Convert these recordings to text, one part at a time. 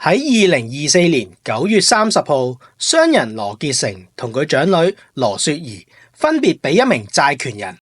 喺2024年9月30號，商人羅傑成同佢長女羅雪兒分別俾一名債權人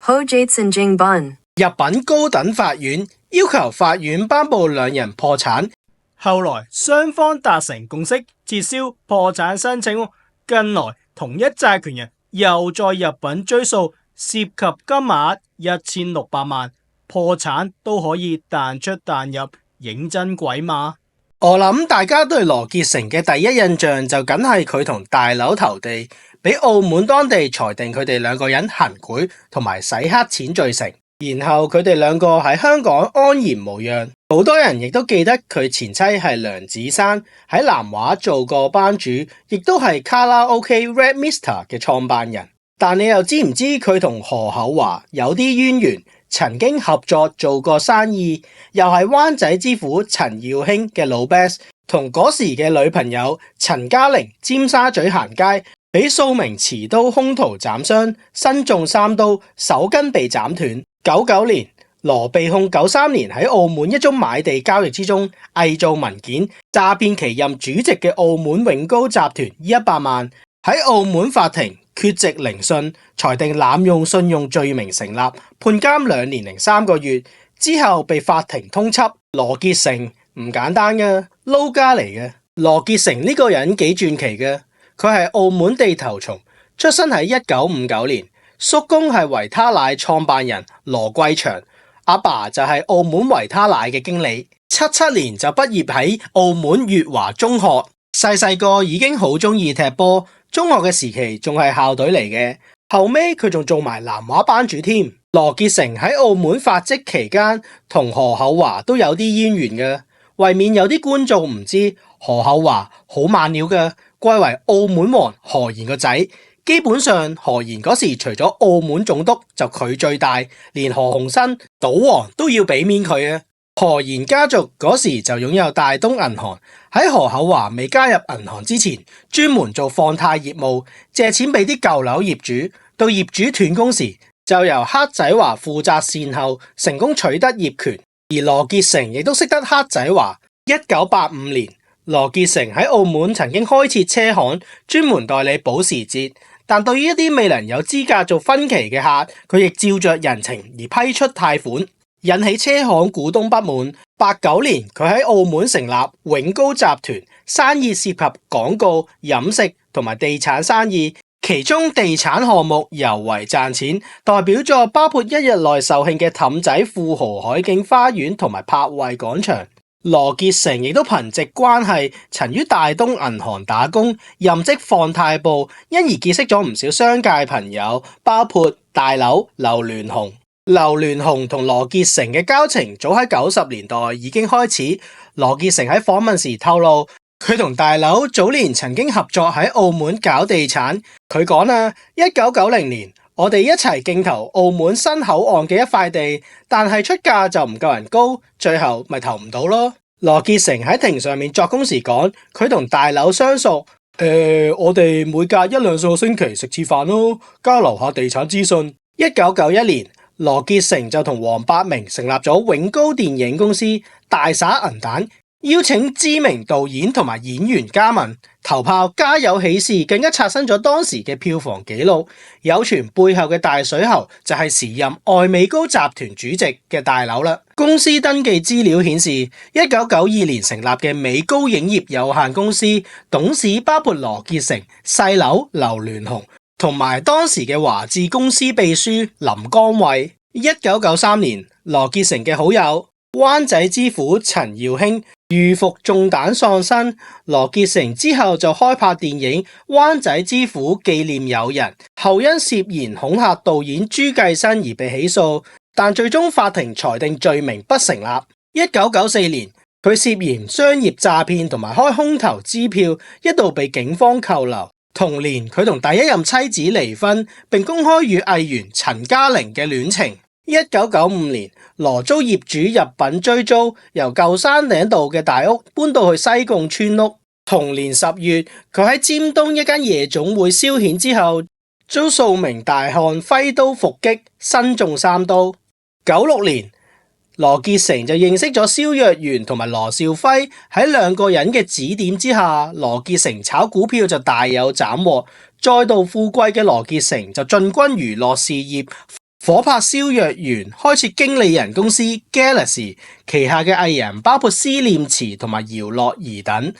入稟高等法院，要求法院頒布兩人破產。後來雙方達成共識，撤銷破產申請。近來同一債權人又再入稟追訴，涉及金額1600萬，破產都可以彈出彈入，認真鬼馬。我諗大家對羅傑成嘅第一印象就梗係佢同大劉投地，俾澳門當地裁定佢哋兩個人行賄同埋洗黑錢罪成，然後佢哋兩個喺香港安然無恙。好多人亦都記得佢前妻係梁芷珊，喺南華做過班主，亦都係卡拉 OK Red Mister 嘅創辦人。但你又知唔知佢同何厚華有啲淵源？曾經合作做過生意，又係灣仔之父陳耀興嘅老 best， 同嗰時嘅女朋友陳嘉玲尖沙咀行街，俾數名持刀兇徒斬傷，身中3刀，手筋被斬斷。99年，羅被控93年喺澳門一宗買地交易之中偽造文件，詐騙其任主席嘅澳門永高集團100萬。喺澳門法庭缺席聆訊，裁定濫用信用罪名成立，判監2年零3個月。之後被法庭通緝。羅傑成唔簡單嘅，撈家嚟嘅。羅傑成呢個人幾傳奇嘅，佢係澳門地頭蟲，出生喺1959年，叔公係維他奶創辦人羅貴祥，阿爸就係澳門維他奶嘅經理。77年就畢業喺澳門粵華中學，細個已經好中意踢波。中學嘅時期仲係校隊嚟嘅，後尾佢仲做埋南華班主添。羅傑成喺澳門發跡期間，同何厚華都有啲淵源嘅。為免有啲觀眾唔知，何厚華好猛料嘅，貴為澳門王何賢個仔。基本上何賢嗰時除咗澳門總督就佢最大，連何鴻燊賭王都要俾面佢啊。何賢家族嗰時就擁有大東銀行，喺何厚華未加入銀行之前，專門做放貸業務，借錢俾啲舊樓業主，到業主斷供時，就由黑仔華負責善後，成功取得業權。而羅傑成亦都識得黑仔華。1985年，羅傑成喺澳門曾經開設車行，專門代理保時捷，但對於一啲未能有資格做分期嘅客，佢亦照着人情而批出貸款，引起車行股東不滿。89年，佢喺澳門成立永高集團，生意涉及廣告、飲食同埋地產生意，其中地產項目尤為賺錢，代表作包括一日內售罄嘅氹仔富豪海景花園同埋柏惠廣場。羅傑成亦都憑藉關係，曾於大東銀行打工，任職放貸部，因而結識咗唔少商界朋友，包括大劉劉鑾雄。劉鑾雄同羅傑成嘅交情早喺90年代已經開始。羅傑成喺訪問時透露，佢同大劉早年曾經合作喺澳門搞地產。佢講啦，1990年我哋一齊競投澳門新口岸嘅一塊地，但係出價就唔夠人高，最後咪投唔到咯。羅傑成喺庭上面作供時講，佢同大劉相熟，我哋每隔1-2個星期食次飯咯，交流下地產資訊。1991年，羅傑成就同黃百鳴成立咗永高電影公司，大灑銀彈，邀請知名導演同埋演員加盟，頭炮家有喜事更加刷新咗當時嘅票房紀錄。有傳背後嘅大水喉就係時任愛美高集團主席嘅大劉啦。公司登記資料顯示，1992年成立嘅美高影業有限公司董事包括羅傑成、細劉劉鑾雄同埋當時嘅華智公司秘書林光偉。1993年，羅傑成嘅好友灣仔之父陳耀興遇伏中彈喪生，羅傑成之後就開拍電影《灣仔之父紀念友人》，後因涉嫌恐嚇導演朱繼新而被起訴，但最終法庭裁定罪名不成立。1994年，佢涉嫌商業詐騙同埋開空頭支票，一度被警方扣留。同年，佢同第一任妻子離婚，並公開與藝員陳嘉玲嘅戀情。1995年，羅租業主入稟追租，由舊山頂道嘅大屋搬到去西貢村屋。同年10月，佢喺尖東一間夜總會消遣之後，遭數名大漢揮刀伏擊，身中3刀。96年，羅傑承就認識咗蕭若元同埋羅兆輝，喺兩個人嘅指點之下，羅傑承炒股票就大有斬獲，再度富貴嘅羅傑承就進軍娛樂事業，夥拍蕭若元開設經理人公司 Galaxy， 旗下嘅藝人包括施念慈同埋姚樂怡等。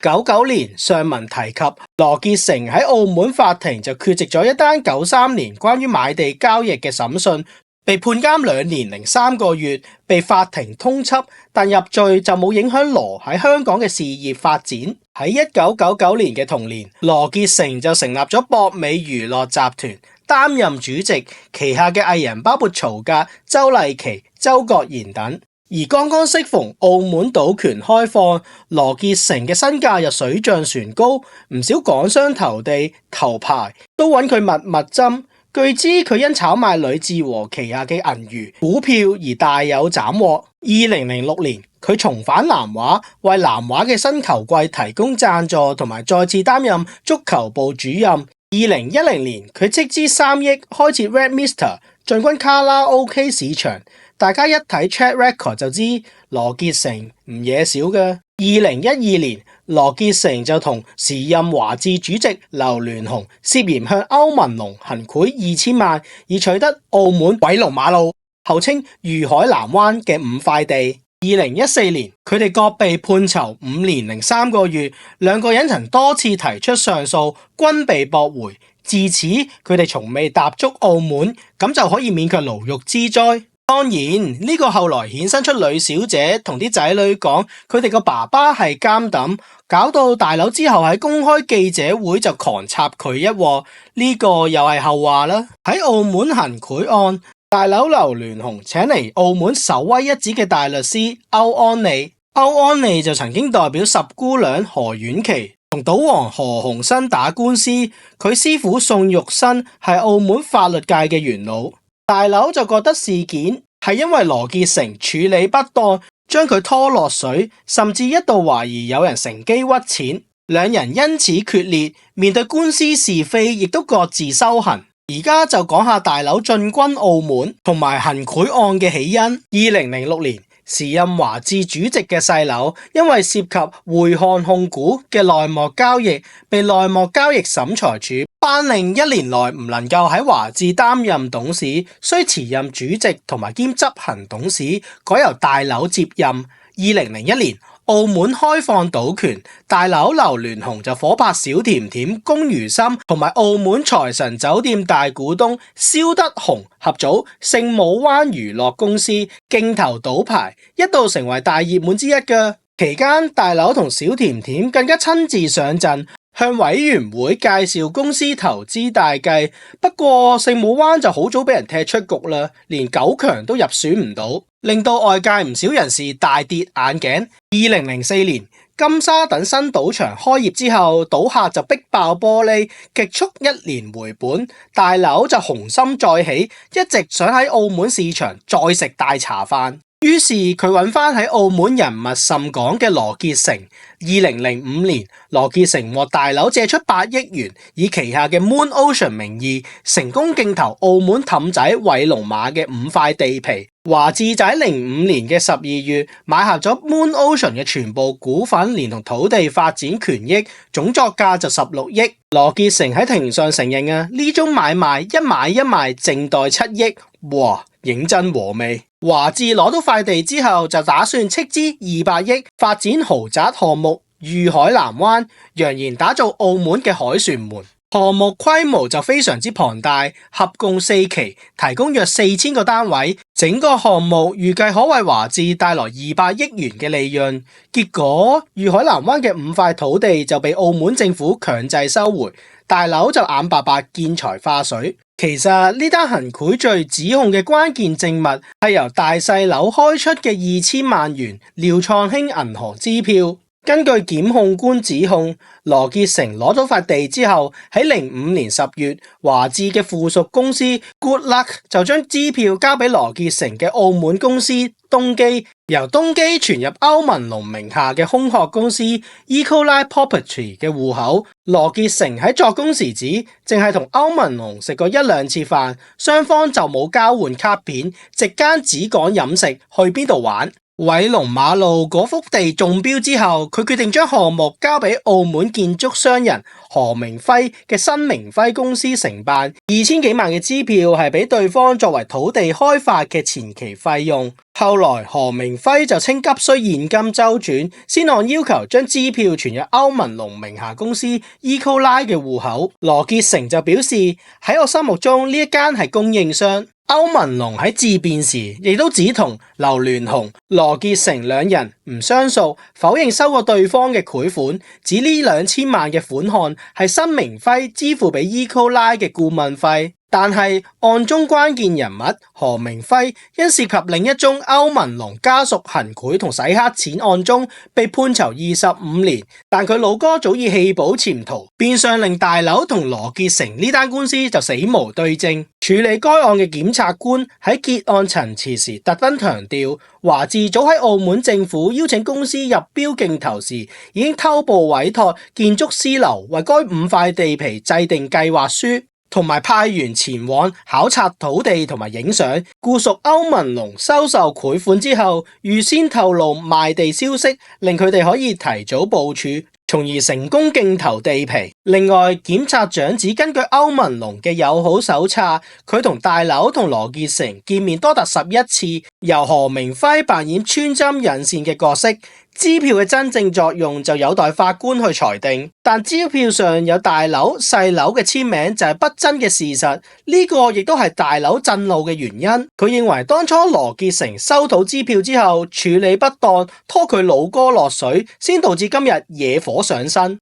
99年上文提及羅傑承喺澳門法庭就缺席咗一單93年關於買地交易嘅審訊，被判監2年零3個月，被法庭通緝，但入罪就冇影響羅喺香港嘅事業發展。喺1999年嘅同年，羅傑承就成立咗博美娛樂集團，擔任主席，旗下嘅藝人包括曹格、周麗淇、周國賢等。而剛剛適逢澳門賭權開放，羅傑承嘅身價又水漲船高，唔少港商投地投牌都揾佢密密針。據知佢因炒賣呂志和旗下嘅銀娛股票而大有斬獲。2006年，佢重返南華，為南華嘅新球季提供贊助，同埋再次擔任足球部主任。2010年，佢斥資3億開設 Red MR， 進軍卡拉 OK 市場。大家一睇 track record 就知羅傑承唔嘢少嘅。2012年，羅傑承就同時任華置主席劉鑾雄涉嫌向歐文龍行賄2000萬，以取得澳門偉龍馬路後稱裕海南灣嘅5塊地。2014年，佢哋各被判囚5年零3個月，兩個人曾多次提出上訴，均被駁回。自此，佢哋從未踏足澳門，咁就可以免卻牢獄之災。當然呢個後來衍生出呂小姐同啲仔女講佢哋個爸爸係監躉，搞到大佬之後喺公開記者會就狂插佢一鑊，呢個又係後話啦。喺澳門行賄案，大佬劉鑾雄請嚟澳門首屈一指嘅大律師歐安利，歐安利就曾經代表十姑娘何婉琪同賭王何鴻燊打官司，佢師傅宋玉生係澳門法律界嘅元老。大佬就覺得事件係因為羅傑承處理不當，將佢拖落水，甚至一度懷疑有人乘機屈錢，兩人因此決裂，面對官司是非，亦都各自修行。而家就講下大佬進軍澳門同埋行賄案嘅起因。2006年，時任華置主席嘅細佬，因為涉及匯漢控股嘅內幕交易，被內幕交易審裁處頒令1年內唔能夠喺華置擔任董事，需辭任主席同埋兼執行董事，改由大佬接任。2001年，澳門開放賭權，大佬劉鑾雄就夥拍小甜甜龔如心同埋澳門財神酒店大股東蕭德雄合組聖母灣娛樂公司，競投賭牌，一度成為大熱門之一嘅。期間，大佬同小甜甜更加親自上陣，向委員會介紹公司投資大計。不過聖母灣就好早俾人踢出局啦，連9強都入選唔到，令到外界唔少人士大跌眼鏡。2004年，金沙等新賭場開業之後，賭客就逼爆玻璃，極速1年回本。大佬就雄心再起，一直想喺澳門市場再食大茶飯。於是佢揾翻喺澳門人物甚廣嘅羅傑承。2005年，羅傑承獲大佬借出8億元，以旗下嘅 Moon Ocean 名義成功競投澳門氹仔偉龍馬嘅5塊地皮。華置就喺05年嘅12月買下咗 Moon Ocean 嘅全部股份，連同土地發展權益，總作價就16億。羅傑承喺庭上承認呢宗買賣一買一賣淨袋7億，哇，認真和味。華置攞到塊地之後，就打算斥資200億發展豪宅項目裕海南灣，揚言打造澳門嘅凱旋門。項目規模就非常之龐大，合共4期，提供約4000個單位。整個項目預計可為華置帶來200億元嘅利潤。結果裕海南灣嘅5塊土地就被澳門政府強制收回，大佬就眼白白見財化水。其實呢單行賄罪指控嘅關鍵證物係由大細佬開出嘅2000萬元廖創興銀行支票。根據檢控官指控，羅傑承攞咗塊地之後，喺2005年10月，華智嘅附屬公司 Good Luck 就將支票交俾羅傑承嘅澳門公司東基，由東基存入歐文龍名下嘅空殼公司 Ecoline Property 嘅戶口。羅傑承喺作供時指，淨係同歐文龍食過1、2次飯，雙方就冇交換卡片，席間只講飲食，去邊度玩。偉龍馬路嗰幅地中標之後，佢決定將項目交俾澳門建築商人何明輝嘅新明輝公司承辦，2000幾萬嘅支票係俾對方作為土地開發嘅前期費用。後來何明輝就稱急需現金周轉，先按要求將支票存入歐文龍名下公司 Ecoline 嘅戶口。羅傑承就表示，喺我心目中呢一間係供應商。歐文龍喺自辯時亦都指同劉聯雄、羅傑承兩人唔相熟，否認收過對方嘅賄款，指呢2000萬嘅款項係新明輝支付俾 Ecoline 嘅顧問費。但係案中關鍵人物何明輝因涉及另一宗歐文龍家屬行賄同洗黑錢案中被判囚25年，但佢老哥早已棄保潛逃，變相令大劉同羅傑承呢單官司就死無對證。處理該案嘅檢察官喺結案陳詞時特登強調，華智早喺澳門政府邀請公司入標競投時，已經偷步委託建築師樓為該5塊地皮制定計劃書，同埋派員前往考察土地同埋影相，故屬歐文龍收受賄款之後，預先透露賣地消息，令佢哋可以提早部署，從而成功競投地皮。另外，檢察長指根據歐文龍嘅友好手冊，佢同大劉同羅傑承見面多達11次，由何明輝扮演穿針引線嘅角色。支票嘅真正作用就有待法官去裁定，但支票上有大劉、細劉嘅簽名就係不爭嘅事實，呢個亦都係大劉震怒嘅原因。佢認為當初羅傑承收到支票之後處理不當，拖佢老哥落水，先導致今日野火上身。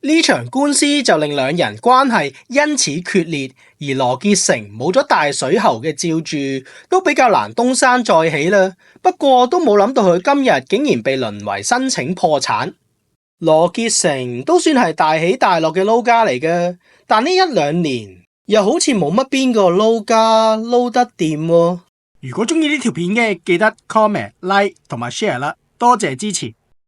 呢場官司就令兩人關係因此決裂，而羅傑承冇咗大水喉嘅照住，都比較難東山再起啦。不過都冇諗到佢今日竟然被淪為申請破產。羅傑承都算係大起大落嘅撈家嚟嘅，但呢1、2年又好似冇乜邊個撈家撈得掂喎。如果中意呢條片嘅，記得 comment、like 同埋 share 啦，多謝支持。